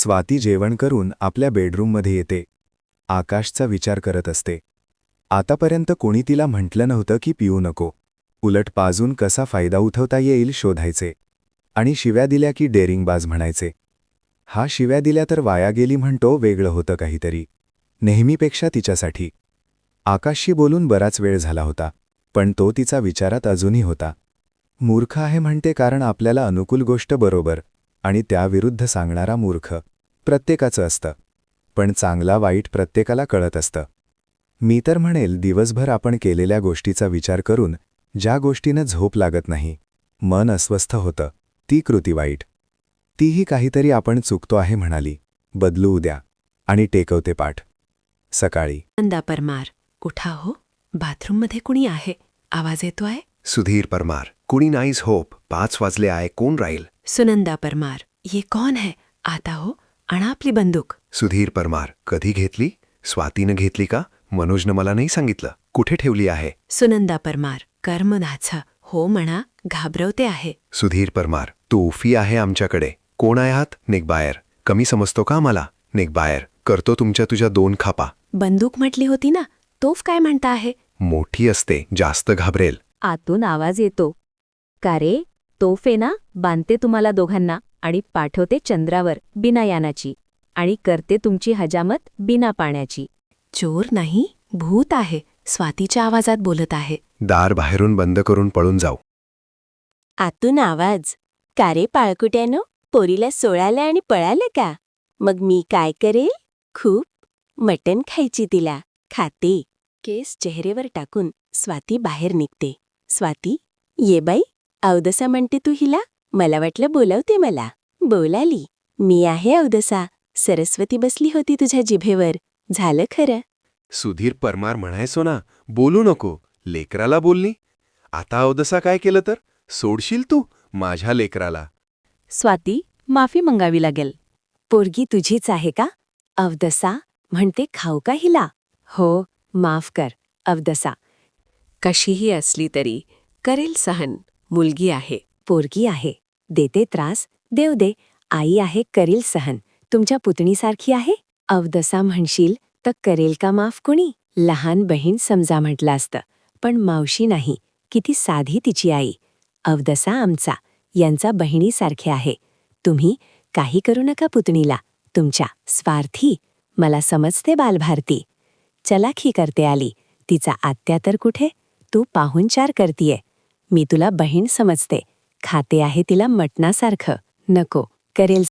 स्वाती जेवण करून आपल्या बेडरूममध्ये येते. आकाशचा विचार करत असते. आतापर्यंत कोणी तिला म्हटलं नव्हतं की पिऊ नको. उलट पाजून कसा फायदा उठवता येईल शोधायचे. आणि शिव्या दिल्या की डेरिंगबाज म्हणायचे. हा शिव्या दिल्या तर वाया गेली म्हणतो वेगळं होतं काहीतरी. नेहमीपेक्षा तिच्यासाठी. आकाशशी बोलून बराच वेळ झाला होता. पण तो तिचा विचारात अजूनही होता. मूर्ख आहे म्हणते कारण आपल्याला अनुकूल गोष्ट बरोबर आणि त्याविरुद्ध सांगणारा मूर्ख. प्रत्येकाचं असतं. पण चांगला वाईट प्रत्येकाला कळत असतं. मी तर म्हणेल दिवसभर आपण केलेल्या गोष्टीचा विचार करून ज्या गोष्टीनं झोप लागत नाही, मन अस्वस्थ होतं, ती कृती वाईट. तीही काहीतरी आपण चुकतो आहे म्हणाली. बदलू उद्या. आणि टेकवते पाठ. सकाळी. नंदा परमार, उठा हो. बाथरूममध्ये कुणी आहे. आवाज येतो आहे. सुधीर परमार, कुणी नाहीच होप. 5 वाजले आहे, कोण राहील? सुनंदा परमार, ये कौन है? आता हो, आणा आपली बंदूक. सुधीर परमार, कधी घेतली? स्वातीनं घेतली का? मनोजनं मला नाही सांगितलं. कुठे ठेवली आहे? सुनंदा परमार, कर्मधाचा. हो म्हणा, घाबरवते आहे. सुधीर परमार, तोफी आहे आमच्याकडे. कोण आहे आहात? निघ बाहेर. कमी समजतो का मला? निघ बाहेर. करतो तुझ्या 2 खापा. बंदूक म्हटली होती ना, तोफ काय म्हणता आहे? मोठी असते, जास्त घाबरेल. आतून आवाज येतो. का रे, तोफ आहे ना, बांधते तुम्हाला दोघांना आणि पाठवते चंद्रावर बिना यानाची आणि करते तुमची हजामत बिना पाण्याची. चोर नाही, भूत आहे. स्वातीच्या आवाजात बोलत आहे. दार बाहेरून बंद करून पळून जाऊ. आतून आवाज. का रे पाळकुट्यानो, पोरीला सोळालं आणि पळालं का? मग मी काय करेल? खूप मटण खायची तिला. खाते. केस चेहरेवर टाकून स्वाती बाहेर निघते. स्वाती, ये बाई, अवदसा म्हणते तू हिला? मला वाटलं बोलावते मला. बोलाली. मी आहे अवदसा. सरस्वती बसली होती तुझ्या जिभेवर. झालं खरं. सुधीर परमार म्हणायचो ना, बोलू नको. लेकराला बोलली. आता अवदसा काय केलं तर? सोडशील तू माझ्या लेकराला? स्वाती, माफी मंगावी लागेल. पोरगी तुझीच आहे का? अवदसा म्हणते खाऊ का हिला? हो, माफ कर अवदसा. कशीही असली तरी करेल सहन. मुलगी आहे. पोरगी आहे. देते त्रास, देव दे. आई आहे, करील सहन. तुमच्या पुतणीसारखी आहे? अवदसा म्हणशील तर करेल का माफ कुणी? लहान बहीण समजा म्हटलं असतं. पण मावशी नाही. किती साधी तिची आई. अवदसा आमचा, यांचा बहिणीसारखे आहे. तुम्ही काही करू नका पुतणीला. तुमच्या स्वार्थी. मला समजते बालभारती. चलाखी करते आली. तिचा आत्या तर कुठे? तू पाहुणचार करतीये. मी तुला बहीण समजते. खाते आहे तिला मटणासारखं. नको, करेल